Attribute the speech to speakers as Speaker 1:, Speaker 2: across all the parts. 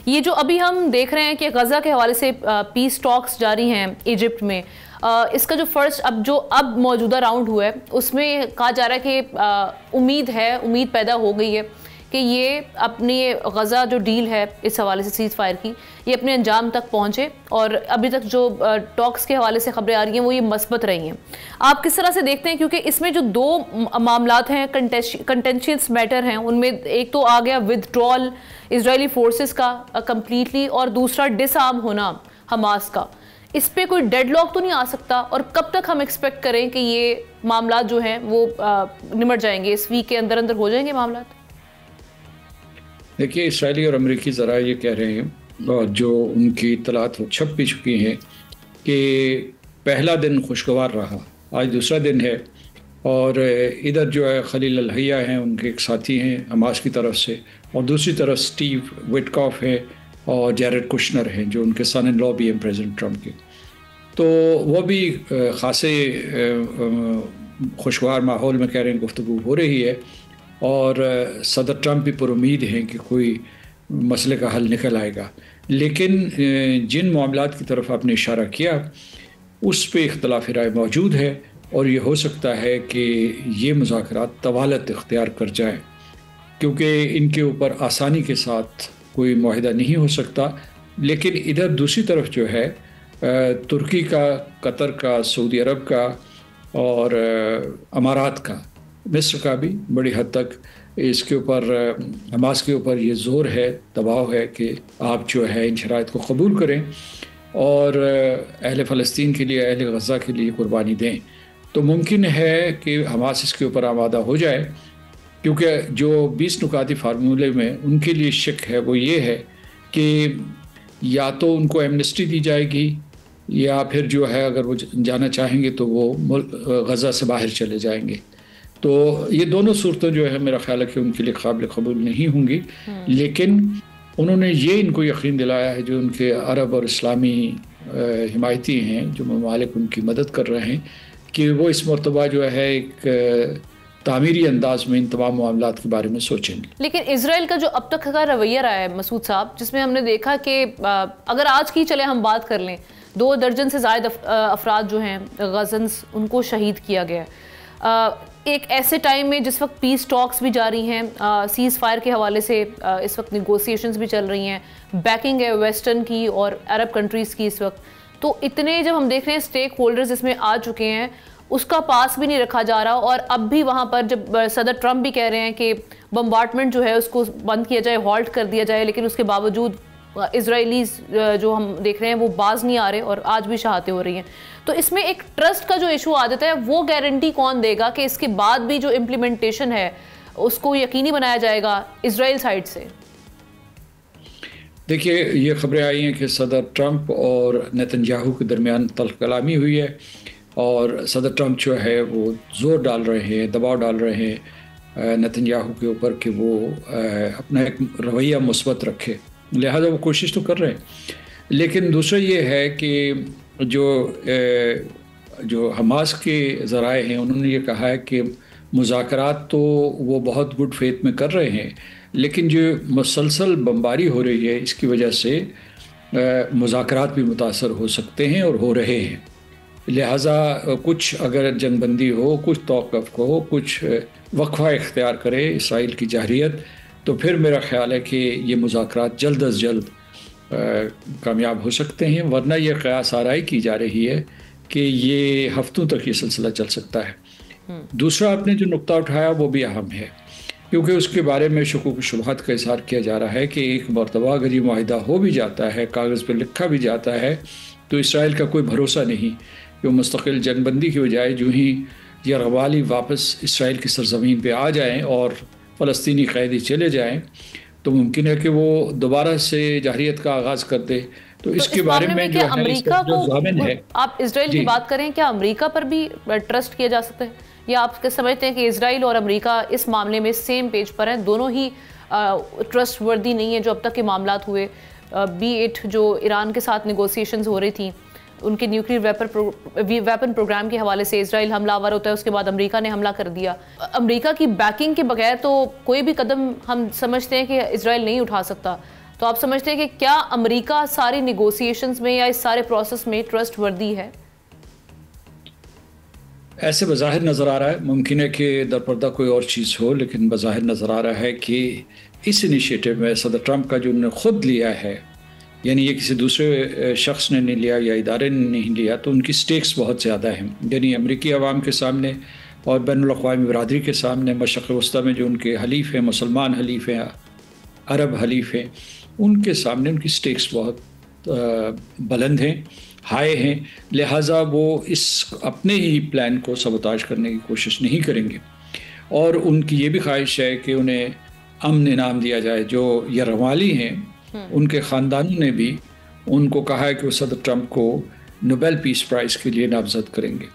Speaker 1: یہ جو ابھی ہم دیکھ رہے ہیں کہ غزہ کے حوالے سے پیس ٹاکس جاری ہیں ایجپٹ میں، اس کا جو فرسٹ اب موجودہ راؤنڈ ہوا ہے اس میں کہا جا رہا ہے کہ امید پیدا ہو گئی ہے کہ یہ اپنی غزہ جو ڈیل ہے اس حوالے سے سیز فائر کی، یہ اپنے انجام تک پہنچے، اور ابھی تک جو ٹاکس کے حوالے سے خبریں آ رہی ہیں وہ یہ مثبت رہی ہیں۔ آپ کس طرح سے دیکھتے ہیں، کیونکہ اس میں جو دو معاملات ہیں کنٹینشیس میٹر ہیں، ان میں ایک تو آ گیا ودڈرال اسرائیلی فورسز کا کمپلیٹلی، اور دوسرا ڈس آرم ہونا حماس کا۔ اس پہ کوئی ڈیڈ لاک تو نہیں آ سکتا، اور کب تک ہم ایکسپیکٹ کریں کہ یہ معاملات جو ہیں وہ نمٹ جائیں گے؟ اس ویک کے اندر ہو جائیں گے معاملات؟
Speaker 2: دیکھیے، اسرائیلی اور امریکی ذرائع یہ کہہ رہے ہیں، اور جو ان کی اطلاعات چھپ بھی چکی ہیں، کہ پہلا دن خوشگوار رہا، آج دوسرا دن ہے، اور ادھر جو ہے خلیل الحیہ ہیں، ان کے ایک ساتھی ہیں حماس کی طرف سے، اور دوسری طرف سٹیو وٹکاف ہے اور جیرڈ کشنر ہیں جو ان کے سن ان لا بھی ہیں پریزیڈنٹ ٹرمپ کے، تو وہ بھی خاصے خوشگوار ماحول میں کہہ رہے ہیں گفتگو ہو رہی ہے، اور صدر ٹرمپ بھی پر امید ہیں کہ کوئی مسئلے کا حل نکل آئے گا۔ لیکن جن معاملات کی طرف آپ نے اشارہ کیا اس پہ اختلاف رائے موجود ہے، اور یہ ہو سکتا ہے کہ یہ مذاکرات طوالت اختیار کر جائیں، کیونکہ ان کے اوپر آسانی کے ساتھ کوئی معاہدہ نہیں ہو سکتا۔ لیکن ادھر دوسری طرف جو ہے ترکی کا، قطر کا، سعودی عرب کا اور امارات کا، مصر کا بھی بڑی حد تک اس کے اوپر حماس کے اوپر یہ زور ہے، دباؤ ہے کہ آپ جو ہے ان شرائط کو قبول کریں اور اہل فلسطین کے لیے، اہل غزہ کے لیے قربانی دیں۔ تو ممکن ہے کہ حماس اس کے اوپر آمادہ ہو جائے، کیونکہ جو 20 نکاتی فارمولے میں ان کے لیے شک ہے وہ یہ ہے کہ یا تو ان کو ایمنسٹی دی جائے گی، یا پھر جو ہے اگر وہ جانا چاہیں گے تو وہ غزہ سے باہر چلے جائیں گے۔ تو یہ دونوں صورتیں جو ہے میرا خیال ہے کہ ان کے لیے قابل قبول نہیں ہوں گی، لیکن انہوں نے یہ ان کو یقین دلایا ہے، جو ان کے عرب اور اسلامی حمایتی ہیں، جو ممالک ان کی مدد کر رہے ہیں، کہ وہ اس مرتبہ جو ہے ایک تعمیری انداز میں ان تمام معاملات کے بارے میں سوچیں گے۔
Speaker 1: لیکن اسرائیل کا جو اب تک کا رویہ رہا ہے مسعود صاحب، جس میں ہم نے دیکھا کہ اگر آج کی چلے ہم بات کر لیں، 2 درجن سے زائد افراد جو ہیں غزنز ان کو شہید کیا گیا ہے، ایک ایسے ٹائم میں جس وقت پیس ٹاکس بھی جاری ہیں، سیز فائر کے حوالے سے اس وقت نیگوسیشنز بھی چل رہی ہیں، بیکنگ ہے ویسٹرن کی اور عرب کنٹریز کی اس وقت، تو اتنے جب ہم دیکھ رہے ہیں سٹیک ہولڈرز اس میں آ چکے ہیں، اس کا پاس بھی نہیں رکھا جا رہا، اور اب بھی وہاں پر جب صدر ٹرمپ بھی کہہ رہے ہیں کہ بمبارڈمنٹ جو ہے اس کو بند کیا جائے، ہالٹ کر دیا جائے، لیکن اس کے باوجود اسرائیلیز جو ہم دیکھ رہے ہیں وہ باز نہیں آ رہے، اور آج بھی شہادتیں ہو رہی ہیں۔ تو اس میں ایک ٹرسٹ کا جو ایشو آ جاتا ہے، وہ گارنٹی کون دے گا کہ اس کے بعد بھی جو امپلیمنٹیشن ہے اس کو یقینی بنایا جائے گا اسرائیل سائڈ سے؟
Speaker 2: دیکھیے، یہ خبریں آئی ہیں کہ صدر ٹرمپ اور نیتن یاہو کے درمیان تلخ کلامی ہوئی ہے، اور صدر ٹرمپ جو ہے وہ زور ڈال رہے ہیں، دباؤ ڈال رہے ہیں نیتن یاہو کے اوپر کہ وہ اپنا ایک رویہ مثبت رکھے، لہذا وہ کوشش تو کر رہے ہیں۔ لیکن دوسرا یہ ہے کہ جو حماس کے ذرائع ہیں انہوں نے یہ کہا ہے کہ مذاکرات تو وہ بہت گڈ فیتھ میں کر رہے ہیں، لیکن جو مسلسل بمباری ہو رہی ہے اس کی وجہ سے مذاکرات بھی متاثر ہو سکتے ہیں اور ہو رہے ہیں، لہٰذا کچھ اگر جنگ بندی ہو، کچھ توقف ہو، کچھ وقفہ اختیار کرے اسرائیل کی جارحیت، تو پھر میرا خیال ہے کہ یہ مذاکرات جلد از جلد کامیاب ہو سکتے ہیں، ورنہ یہ قیاس آرائی کی جا رہی ہے کہ یہ ہفتوں تک یہ سلسلہ چل سکتا ہے۔ دوسرا آپ نے جو نقطہ اٹھایا وہ بھی اہم ہے، کیونکہ اس کے بارے میں شکوک و شبہات کا اظہار کیا جا رہا ہے کہ ایک مرتبہ اگر یہ معاہدہ ہو بھی جاتا ہے، کاغذ پہ لکھا بھی جاتا ہے، تو اسرائیل کا کوئی بھروسہ نہیں کہ وہ مستقل جنگ بندی کی بجائے جو ہی یرغمالی واپس اسرائیل کی سرزمین پہ آ جائیں اور فلسطینی قیدی چلے جائیں، تو ممکن ہے کہ وہ دوبارہ سے جارحیت کا آغاز کر دے۔ تو اس کے بارے میں جو
Speaker 1: امریکہ کو، آپ اسرائیل کی بات کریں، کیا امریکہ پر بھی ٹرسٹ کیا جا سکتا ہے، یا آپ سمجھتے ہیں کہ اسرائیل اور امریکہ اس معاملے میں سیم پیج پر ہیں، دونوں ہی ٹرسٹ وردی نہیں ہیں جو اب تک کے معاملات ہوئے، B-8 جو ایران کے ساتھ نیگوسیشنز ہو رہی تھیں، ان کے نیوکلیر ویپن پروگرام کے حوالے سے اسرائیل حملہ آور ہوتا ہے، اس کے بعد امریکہ نے حملہ کر دیا، امریکہ کی بیکنگ کے بغیر تو کوئی بھی قدم ہم سمجھتے ہیں کہ اسرائیل نہیں اٹھا سکتا، تو آپ سمجھتے ہیں کہ کیا امریکہ ساری نیگوسیشنز میں یا اس سارے پروسیس میں ٹرسٹ وردی ہے؟
Speaker 2: ایسے بظاہر نظر آ رہا ہے، ممکن ہے کہ در پردہ کوئی اور چیز ہو، لیکن بظاہر نظر آ رہا ہے کہ اس انیشیٹو میں صدر ٹرمپ کا جو انہوں نے خود لیا ہے، یعنی یہ کسی دوسرے شخص نے نہیں لیا یا ادارے نے نہیں لیا، تو ان کی سٹیکس بہت زیادہ ہیں، یعنی امریکی عوام کے سامنے اور بین الاقوامی برادری کے سامنے، مشرق وسطیٰ میں جو ان کے حلیف ہیں، مسلمان حلیف ہیں، عرب حلیف ہیں، ان کے سامنے ان کی سٹیکس بہت بلند ہیں، ہائے ہیں، لہٰذا وہ اس اپنے ہی پلان کو سبوتاج کرنے کی کوشش نہیں کریں گے، اور ان کی یہ بھی خواہش ہے کہ انہیں امن انعام دیا جائے۔ جو یرغمالی ہیں ان کے خاندانوں نے بھی ان کو کہا ہے کہ وہ صدر ٹرمپ کو نوبل پیس پرائز کے لیے نامزد کریں گے،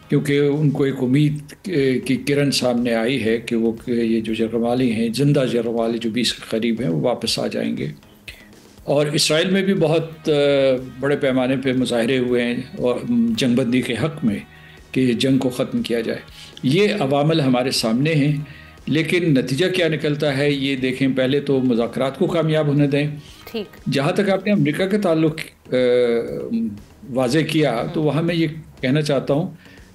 Speaker 2: کیونکہ ان کو ایک امید کی کرن سامنے آئی ہے کہ وہ یہ جو یرغمالی ہیں، زندہ یرغمالی جو 20 کے قریب ہیں، وہ واپس آ جائیں گے۔ اور اسرائیل میں بھی بہت بڑے پیمانے پہ مظاہرے ہوئے ہیں اور جنگ بندی کے حق میں کہ جنگ کو ختم کیا جائے۔ یہ عوامل ہمارے سامنے ہیں، لیکن نتیجہ کیا نکلتا ہے یہ دیکھیں۔ پہلے تو مذاکرات کو کامیاب ہونے دیں۔ جہاں تک آپ نے امریکہ کے تعلق واضح کیا، تو وہاں میں یہ کہنا چاہتا ہوں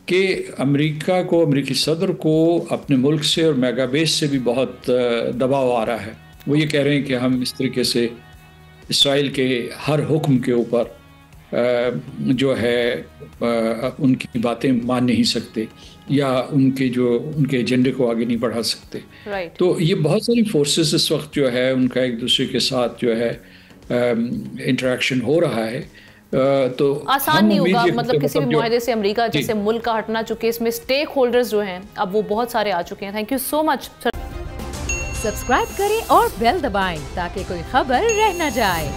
Speaker 2: کہ امریکہ کو، امریکی صدر کو اپنے ملک سے اور میگا بیس سے بھی بہت دباؤ آ رہا ہے۔ وہ یہ کہہ رہے ہیں کہ ہم اس طریقے سے اسرائیل کے ہر حکم کے اوپر جو ہے ان کی باتیں مان نہیں سکتے، یا ان کے ایجنڈے کو آگے نہیں بڑھا سکتے۔ تو یہ بہت ساری فورسز اس وقت جو ہے ان کا ایک دوسرے کے ساتھ جو ہے انٹریکشن ہو رہا ہے۔ تو
Speaker 1: آسان نہیں ہوگا، مطلب کسی بھی معاہدے سے امریکہ جیسے ملک کا ہٹنا، چونکہ اس میں سٹیک ہولڈرز جو ہیں اب وہ بہت سارے آ چکے ہیں۔ Thank you so much.
Speaker 3: Subscribe کریں اور بیل دبائیں تاکہ کوئی خبر رہ نہ جائے۔